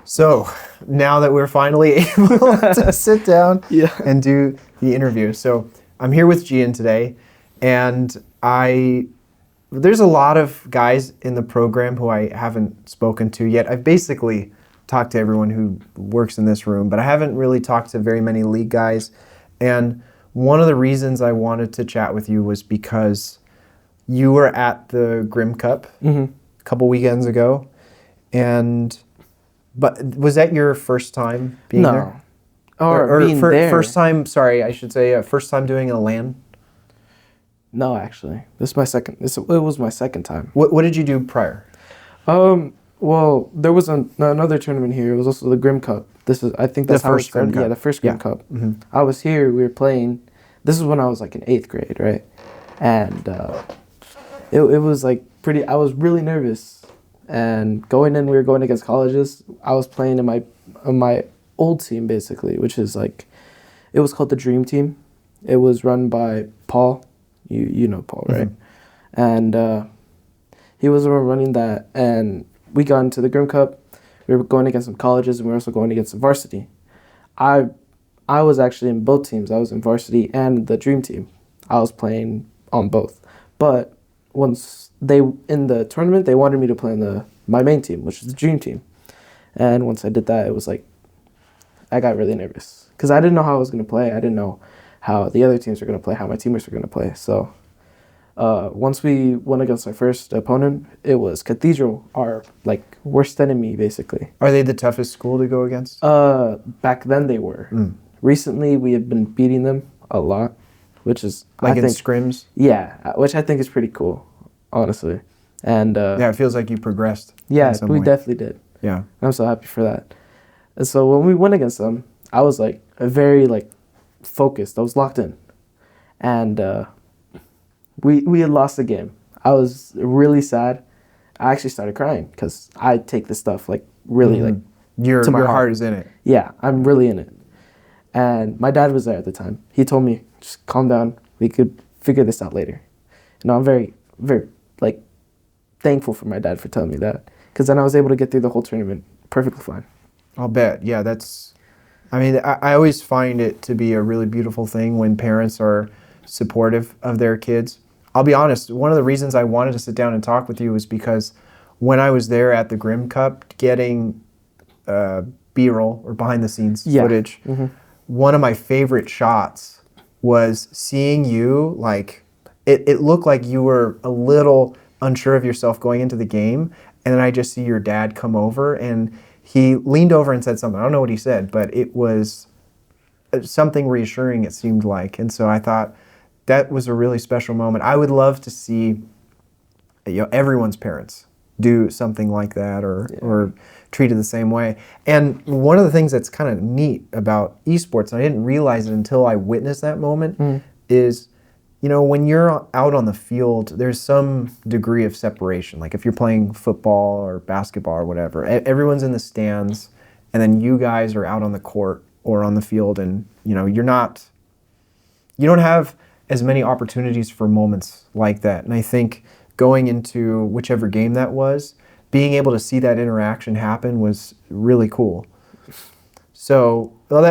So now that we're finally able to sit down Yeah. and do the interview. So I'm here with Gian today, and there's a lot of guys in the program who I haven't spoken to yet. I've basically talked to everyone who works in this room, but I haven't really talked to very many league guys. And one of the reasons I wanted to chat with you was because you were at the Grimm Cup a couple weekends ago, but was that your first time being there? Or being there. First time, sorry, I should say, first time doing a LAN? No, actually. This is my second. It was my second time. What did you do prior? Well, there was another tournament here. It was also the Grimm Cup. I think that's The how first it started. Grimm Cup. Yeah, the first Grimm Yeah. Cup. I was here. We were playing. This is when I was like in 8th grade, right? And it was like pretty. I was really nervous. And going in, we were going against colleges. I was playing in my old team basically, which is like, it was called the Dream Team. It was run by Paul. You know Paul, right? And he was the one running that. And we got into the Grimm Cup. We were going against some colleges, and we were also going against the varsity. I was actually in both teams. I was in varsity and the Dream Team. I was playing on both. But once in the tournament, they wanted me to play in my main team, which is the Dream Team. And once I did that, it was like, I got really nervous because I didn't know how I was going to play. I didn't know how the other teams were going to play, how my teammates were going to play. So once we went against our first opponent, it was Cathedral, our like worst enemy, basically. Are they the toughest school to go against? Back then they were. Recently, we have been beating them a lot, which is in scrims? Yeah, which I think is pretty cool, honestly. And Yeah, it feels like you progressed. yeah, in some we way. definitely did. Yeah. I'm so happy for that. And so when we went against them, I was like very like focused. I was locked in, and we had lost the game. I was really sad. I actually started crying because I take this stuff like really like Your to my heart is in it. Yeah, I'm really in it. And my dad was there at the time. He told me, just calm down. We could figure this out later. And I'm very, very like thankful for my dad for telling me that, because then I was able to get through the whole tournament perfectly fine. I'll bet. Yeah, I always find it to be a really beautiful thing when parents are supportive of their kids. I'll be honest, one of the reasons I wanted to sit down and talk with you was because when I was there at the Grimm Cup getting B-roll or behind the scenes footage, one of my favorite shots was seeing you, like, it looked like you were a little unsure of yourself going into the game, and then I just see your dad come over, and he leaned over and said something. I don't know what he said, but it was something reassuring, it seemed like. And so I thought that was a really special moment. I would love to see everyone's parents do something like that or treated the same way. And one of the things that's kind of neat about esports, and I didn't realize it until I witnessed that moment, is when you're out on the field, there's some degree of separation. Like if you're playing football or basketball or whatever, everyone's in the stands, and then you guys are out on the court or on the field, and you don't have as many opportunities for moments like that. And I think going into whichever game that was, being able to see that interaction happen was really cool. So, well,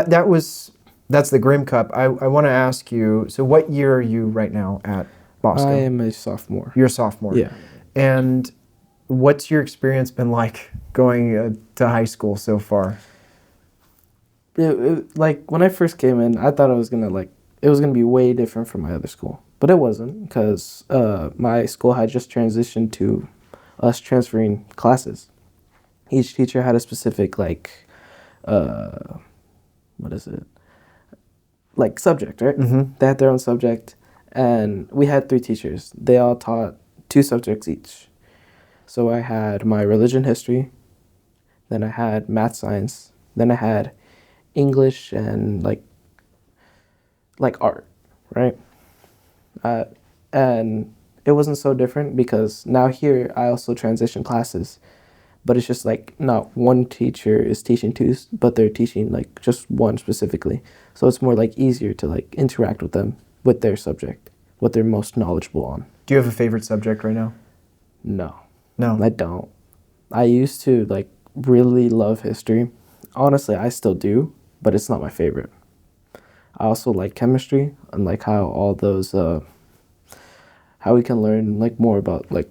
that's the Grimm Cup. I want to ask you, so what year are you right now at Bosco? I am a sophomore. You're a sophomore. Yeah. And what's your experience been like going to high school so far? Like when I first came in, I thought it was gonna be way different from my other school, but it wasn't, because my school had just transitioned to us transferring classes. Each teacher had a specific like subject, right? They had their own subject, and we had 3 teachers. They all taught 2 subjects each. So I had my religion history, then I had math science, then I had English and like art, right? And it wasn't so different because now here I also transition classes, but it's just like not one teacher is teaching 2, but they're teaching like just one specifically. So it's more like easier to like interact with them with their subject, what they're most knowledgeable on. Do you have a favorite subject right now? No. No. I don't. I used to like really love history. Honestly, I still do, but it's not my favorite. I also like chemistry and like how all those how we can learn like more about like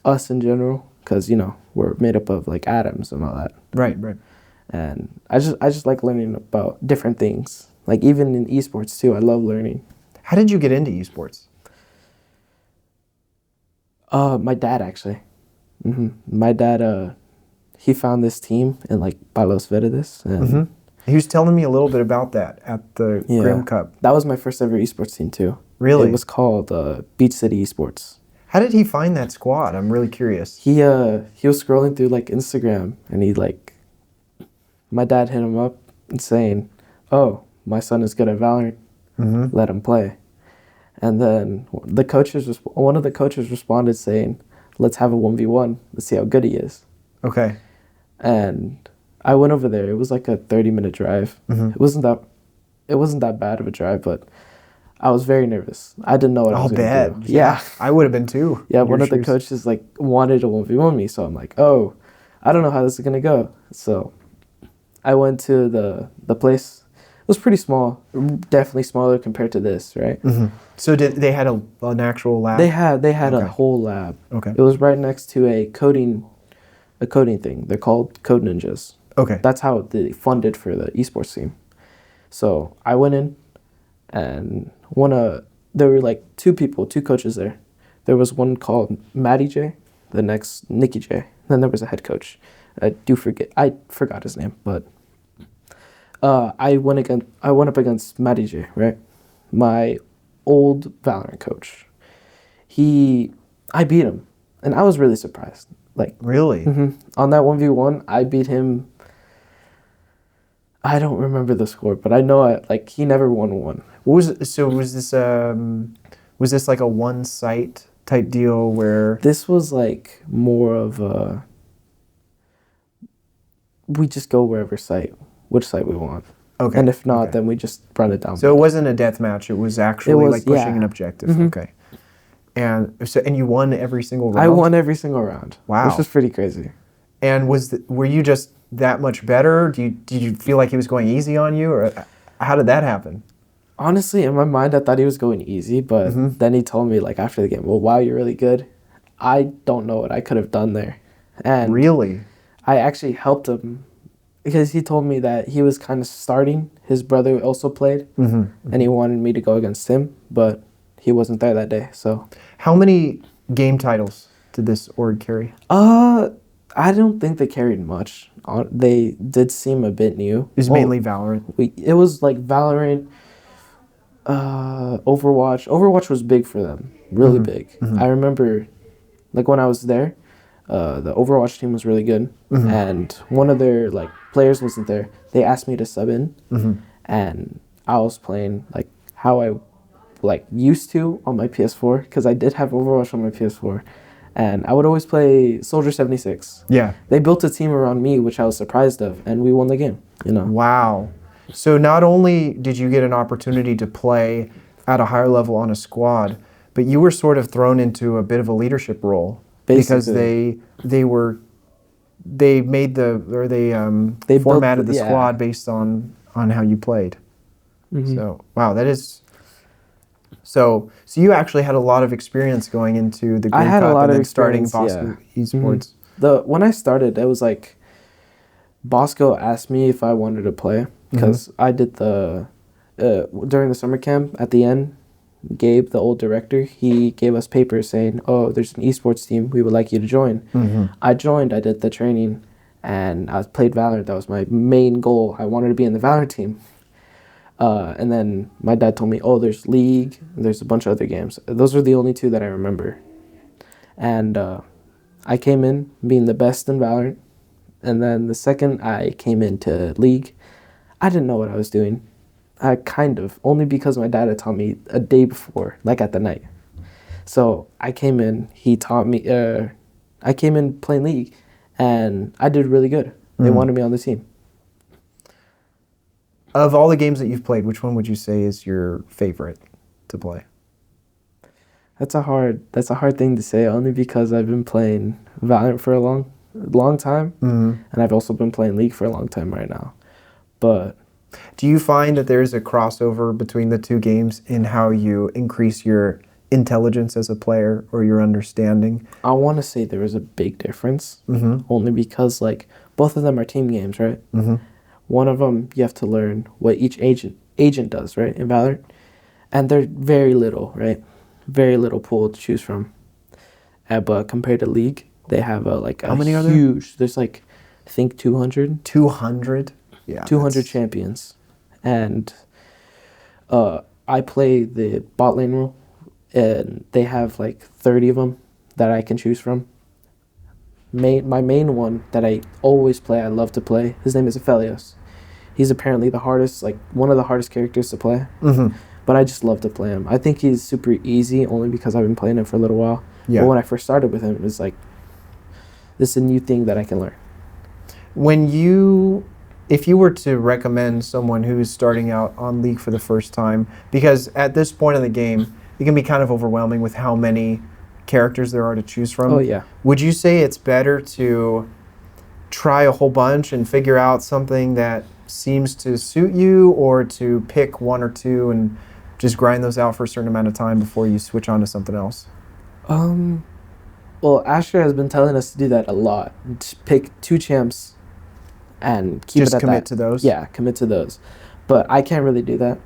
us in general because we're made up of like atoms and all that. Right, right. And I just like learning about different things. Like even in esports too, I love learning. How did you get into esports? My dad actually. My dad he found this team in like Palos Verdes and He was telling me a little bit about that at the yeah, Grim Cup. that was my first ever esports team too. Really? It was called Beach City Esports. How did he find that squad? I'm really curious. He was scrolling through like Instagram and he like my dad hit him up and saying, "Oh, my son is good at Valorant. Let him play." And then one of the coaches responded saying, "Let's have a 1v1. Let's see how good he is." Okay. And I went over there. It was like a 30-minute drive. It wasn't that bad of a drive, but I was very nervous. I didn't know what I was going to do. Yeah. I would have been too. Yeah, in one your of the shoes. coaches like wanted to 1v1 me, so I'm like, "Oh, I don't know how this is going to go." So I went to the place. It was pretty small, definitely smaller compared to this, right? So did they had an actual lab? They had a Okay. whole lab. Okay. It was right next to a coding thing. They're called Code Ninjas. Okay. That's how they funded for the esports team. So I went in, and there were like two coaches there. There was one called Matty J, the next Nicky J. Then there was a head coach. I forgot his name, but I went up against Matty J, right? My old Valorant coach. I beat him, and I was really surprised. Like Really? on that 1v1, I beat him. I don't remember the score, but I know he never won one. Was this like a one site type deal where This was like more of a we just go which site we want. okay. And if not, okay. then we just run it down. So it wasn't a death match, it was actually like pushing yeah. an objective. Okay. And you won every single round? I won every single round. Wow. Which was pretty crazy. And were you just that much better? Did you feel like he was going easy on you, or how did that happen? Honestly, in my mind, I thought he was going easy, but then he told me like after the game, "Well, wow, you're really good." I don't know what I could have done there, and Really? I actually helped him because he told me that he was kind of starting. His brother also played, and he wanted me to go against him, but he wasn't there that day. So, How many game titles did this org carry? I don't think they carried much. They did seem a bit new. It was mainly Valorant. It was like Valorant, Overwatch. Overwatch was big for them, really big. I remember, like when I was there, the Overwatch team was really good, and one of their like players wasn't there. They asked me to sub in, and I was playing like how I like used to on my PS4 because I did have Overwatch on my PS4. And I would always play Soldier 76. Yeah. They built a team around me, which I was surprised of, and we won the game, Wow. So not only did you get an opportunity to play at a higher level on a squad, but you were sort of thrown into a bit of a leadership role because Basically. they made they formatted the squad based on how you played. So wow, that is. So you actually had a lot of experience going into the Green Cup and then starting Bosco Esports. When I started, it was like Bosco asked me if I wanted to play because I did during the summer camp at the end. Gabe, the old director, he gave us papers saying, "Oh, there's an esports team. We would like you to join." I joined. I did the training, and I played Valorant. That was my main goal. I wanted to be in the Valorant team. And then my dad told me, "Oh, there's League, there's a bunch of other games." Those are the only two that I remember. And I came in being the best in Valorant. And then the second I came into League, I didn't know what I was doing. Only because my dad had taught me a day before, like at the night. So I came in, he taught me, I came in playing League, and I did really good. They wanted me on the team. Of all the games that you've played, which one would you say is your favorite to play? That's a hard thing to say, only because I've been playing Valorant for a long. long time, and I've also been playing League for a long time right now. But do you find that there's a crossover between the two games in how you increase your intelligence as a player or your understanding? I want to say there is a big difference, only because like both of them are team games, right? One of them you have to learn what each agent does, right, in Valorant, and they're very little, right? Very little pool to choose from. But compared to League, they have How many are there? huge. There's like, I think 200. 200? Yeah. 200 champions, and I play the bot lane role, and they have like 30 of them that I can choose from. My main one that I always play, I love to play, his name is Aphelios. He's apparently the hardest, like one of the hardest characters to play. But I just love to play him. I think he's super easy only because I've been playing him for a little while. Yeah. But when I first started with him, it was like, this is a new thing that I can learn. If you were to recommend someone who's starting out on League for the first time, because at this point in the game, it can be kind of overwhelming with how many characters there are to choose from. Oh, yeah. Would you say it's better to try a whole bunch and figure out something that seems to suit you, or to pick one or two and just grind those out for a certain amount of time before you switch on to something else? Well, Asher has been telling us to do that a lot. To pick 2 champs and keep Just it at commit that. to those? Yeah, commit to those. But I can't really do that.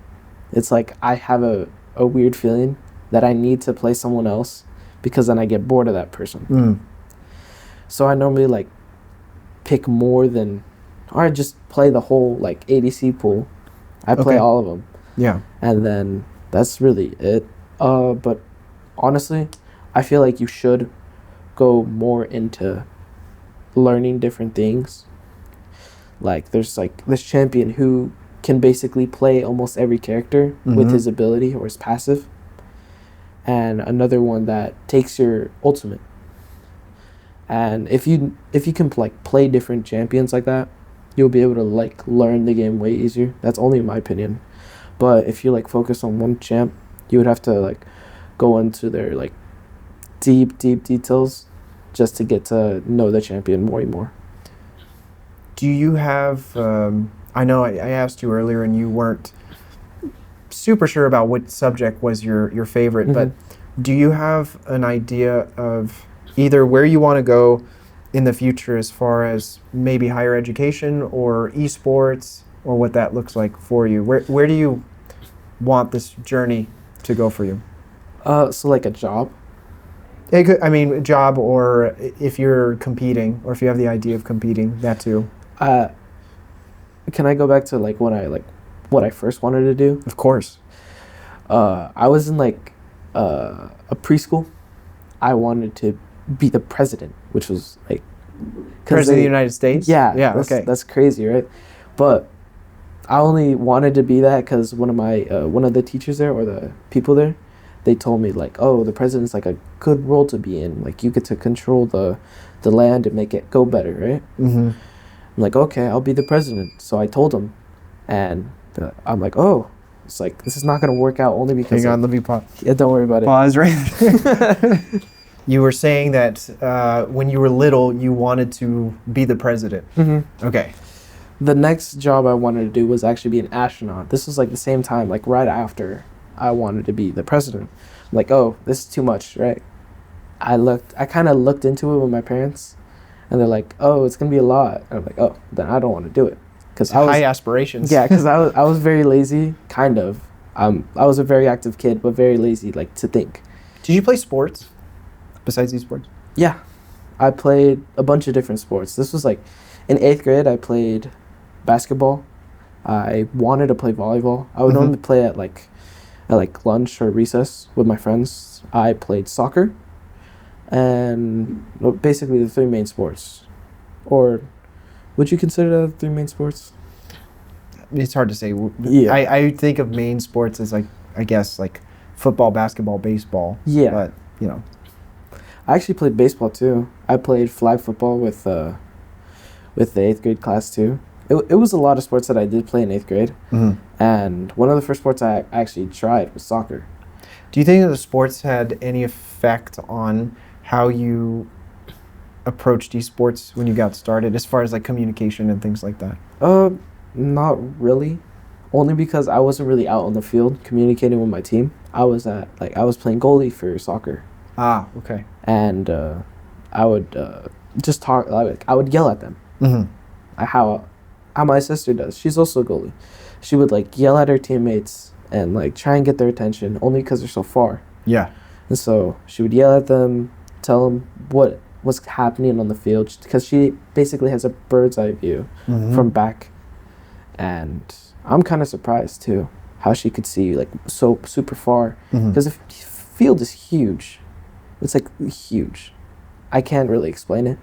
It's like I have a weird feeling that I need to play someone else because then I get bored of that person. So I normally like pick more than, or I just play the whole like ADC pool. I play all of them. Yeah. And then that's really it. But honestly, I feel like you should go more into learning different things. Like there's like this champion who can basically play almost every character with his ability or his passive, and another one that takes your ultimate. And if you can like play different champions like that, you'll be able to like learn the game way easier. That's only my opinion. But if you like focus on one champ, you would have to like go into their like deep details just to get to know the champion more and more. Do you have, I know I asked you earlier and you weren't super sure about what subject was your favorite, but do you have an idea of either where you want to go in the future as far as maybe higher education or esports, or what that looks like for you? Where do you want this journey to go for you? So like a job? It could, I mean, a job, or if you're competing, or if you have the idea of competing, that too. Can I go back to like what I first wanted to do? Of course. I was in like a preschool. I wanted to be the president, which was like President of the United States? Yeah, okay. That's crazy, right? But I only wanted to be that because one of the teachers there, or the people there, they told me like, oh, the president's like a good role to be in. Like you get to control the land and make it go better, right? I'm like, okay, I'll be the president. So I told him, and I'm like, oh, it's like this is not gonna work out only because. Hang on, let me pause. Yeah, don't worry about it. Pause right there. You were saying that when you were little, you wanted to be the president. Okay. The next job I wanted to do was actually be an astronaut. This was like the same time, like right after I wanted to be the president. I'm like, oh, this is too much, right? I kind of looked into it with my parents, and they're like, oh, it's gonna be a lot. And I'm like, oh, then I don't want to do it. Cause high aspirations. Yeah, because I was very lazy, kind of. I was a very active kid, but very lazy, like to think. Did you play sports besides esports? Yeah, I played a bunch of different sports. This was like in 8th grade. I played basketball. I wanted to play volleyball. I would normally play at lunch or recess with my friends. I played soccer, and basically the 3 main sports. Or would you consider that 3 main sports? It's hard to say. Yeah. I think of main sports as like, I guess, like football, basketball, baseball. Yeah. But, you know. I actually played baseball too. I played flag football with the 8th grade class too. It was a lot of sports that I did play in 8th grade. And one of the first sports I actually tried was soccer. Do you think that the sports had any effect on how you approached esports when you got started, as far as like communication and things like that? Not really. Only because I wasn't really out on the field communicating with my team. I was playing goalie for soccer, Ah, okay. and I would just talk. I would yell at them. Mm-hmm. How my sister does. She's also a goalie. She would like yell at her teammates and like try and get their attention only because they're so far. Yeah. And so she would yell at them, tell them what was happening on the field, because she basically has a bird's eye view from back. And I'm kind of surprised too how she could see like so super far, because the field is huge. It's like huge. I can't really explain it,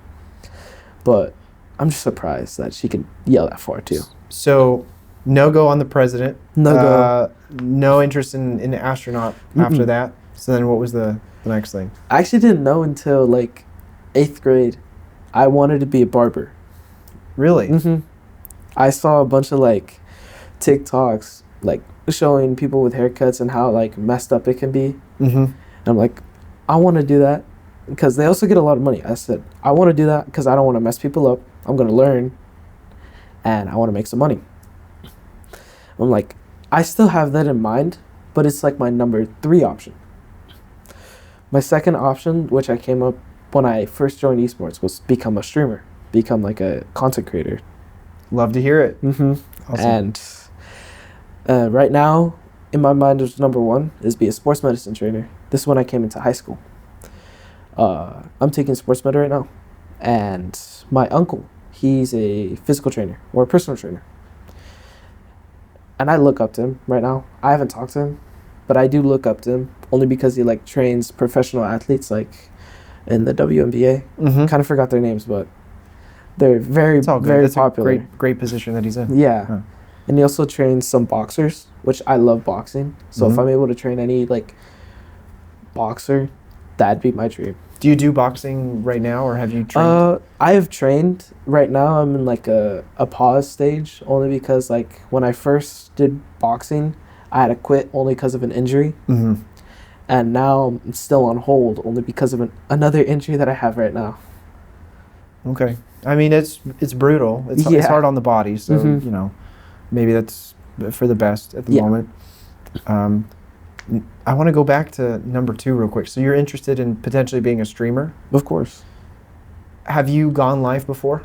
but I'm just surprised that she could yell that far too. So, no go on the president. No go. No interest in astronaut after that. So then what was the next thing? I actually didn't know until like 8th grade. I wanted to be a barber. Really? I saw a bunch of like TikToks like showing people with haircuts and how like messed up it can be. And I'm like, I want to do that because they also get a lot of money. I said, I want to do that because I don't want to mess people up. I'm going to learn and I want to make some money. I'm like, I still have that in mind, but it's like my number 3 option. My second option, which I came up when I first joined esports, was become a streamer, become like a content creator. Love to hear it. Awesome. Awesome. And right now, in my mind, is number 1 is be a sports medicine trainer. This is when I came into high school. I'm taking sports med right now, and my uncle, he's a physical trainer or a personal trainer, and I look up to him right now. I haven't talked to him, but I do look up to him only because he like trains professional athletes like in the WNBA. Kind of forgot their names, but they're very very That's popular. a great position that he's in. Yeah. Huh. And he also trains some boxers, which I love boxing. So if I'm able to train any like boxer, that'd be my dream. Do you do boxing right now, or have you trained? I have trained. Right now I'm in like a pause stage, only because like when I first did boxing, I had to quit only because of an injury. And now I'm still on hold only because of another injury that I have right now. Okay. I mean, it's brutal. It's hard on the body, so you know, maybe that's for the best at the moment. I want to go back to number 2 real quick. So you're interested in potentially being a streamer? Of course. Have you gone live before?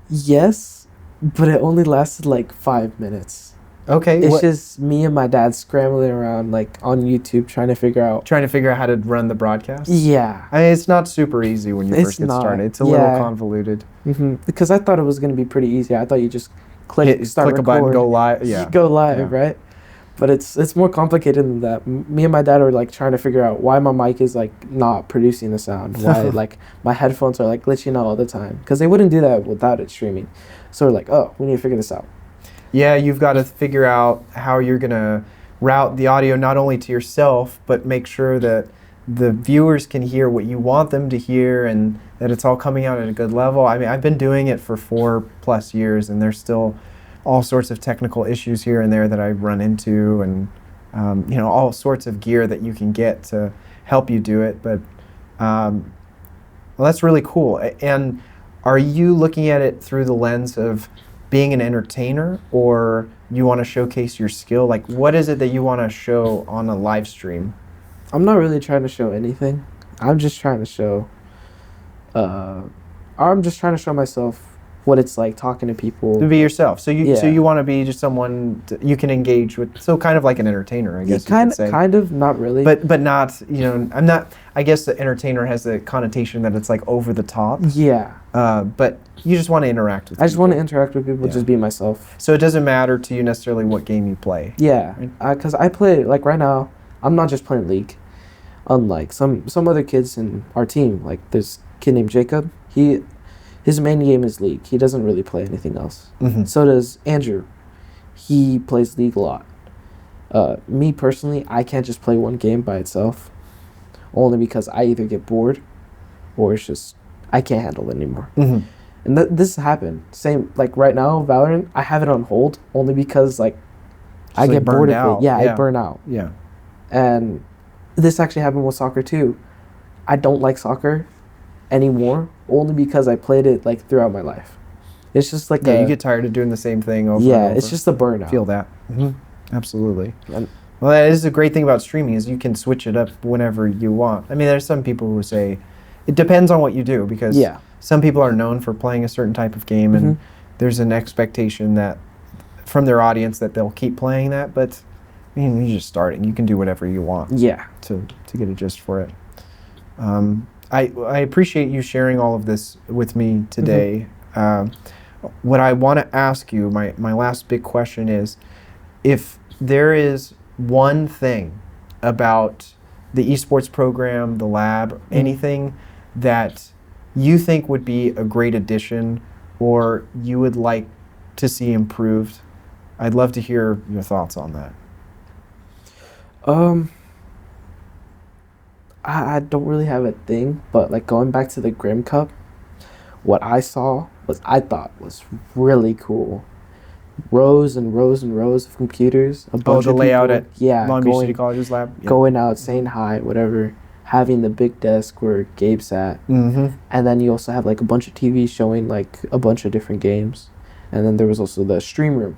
Yes, but it only lasted like 5 minutes. Okay. It's just me and my dad scrambling around like on YouTube trying to figure out how to run the broadcast? Yeah. I mean, it's not super easy when you first get started. It's a little convoluted. Because I thought it was going to be pretty easy. I thought you just click a button, go live. Yeah. Go live, right? But it's more complicated than that. Me and my dad are like trying to figure out why my mic is like not producing the sound. Why like my headphones are like glitching out all the time. Because they wouldn't do that without it streaming. So we're like, oh, we need to figure this out. Yeah, you've got to figure out how you're going to route the audio not only to yourself, but make sure that the viewers can hear what you want them to hear and that it's all coming out at a good level. I mean, I've been doing it for 4+ years, and there's still all sorts of technical issues here and there that I run into, and you know, all sorts of gear that you can get to help you do it. But well, that's really cool. And are you looking at it through the lens of being an entertainer, or you want to showcase your skill? Like, what is it that you want to show on a live stream? I'm not really trying to show anything. I'm just trying to show myself what it's like talking to people. To be yourself. So you want to be just someone you can engage with. So kind of like an entertainer, I guess you could say. Kind of, not really. But not, you know, I'm not, I guess the entertainer has the connotation that it's like over the top. Yeah. But you just want to interact with people. I just want to interact with people, just be myself. So it doesn't matter to you necessarily what game you play. Yeah. Because I play, like right now, I'm not just playing League. Unlike some other kids in our team, like there's a kid named Jacob. His main game is League. He doesn't really play anything else. So does Andrew. He plays League a lot. Me personally, I can't just play one game by itself, only because I either get bored or it's just I can't handle it anymore. And this happened. Same, like right now, Valorant, I have it on hold only because like I get bored of it. Yeah, I burn out. Yeah. And this actually happened with soccer too. I don't like soccer, anymore, only because I played it like throughout my life. It's just like you get tired of doing the same thing over and yeah, over. it's just a burnout. Feel that. Absolutely. And- Well, that is a great thing about streaming is you can switch it up whenever you want. I mean, there's some people who say it depends on what you do because Yeah. some people are known for playing a certain type of game and there's an expectation that from their audience that they'll keep playing that. But I mean, you're just starting. You can do whatever you want Yeah. to get a gist for it. I appreciate you sharing all of this with me today. What I want to ask you, my last big question is, if there is one thing about the esports program, the lab, anything that you think would be a great addition or you would like to see improved, I'd love to hear your thoughts on that. I don't really have a thing, but like going back to the Grim Cup, what I saw I thought was really cool. Rows and rows and rows of computers. A bunch The of layout people, at Long Beach City College's lab? Yeah. Going out, saying hi, whatever. Having the big desk where Gabe sat. And then you also have like a bunch of TVs showing like a bunch of different games. And then there was also the stream room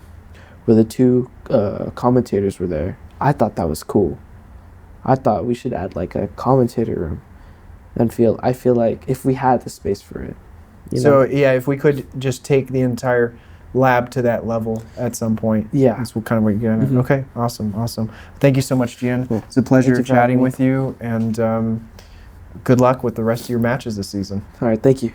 where the two commentators were there. I thought that was cool. I thought we should add like a commentator room. And I feel like if we had the space for it. So yeah, if we could just take the entire lab to that level at some point. Yeah. That's kind of what you're getting at. Okay, awesome. Thank you so much, Gian. Cool. It's a pleasure chatting with you, and good luck with the rest of your matches this season. All right, thank you.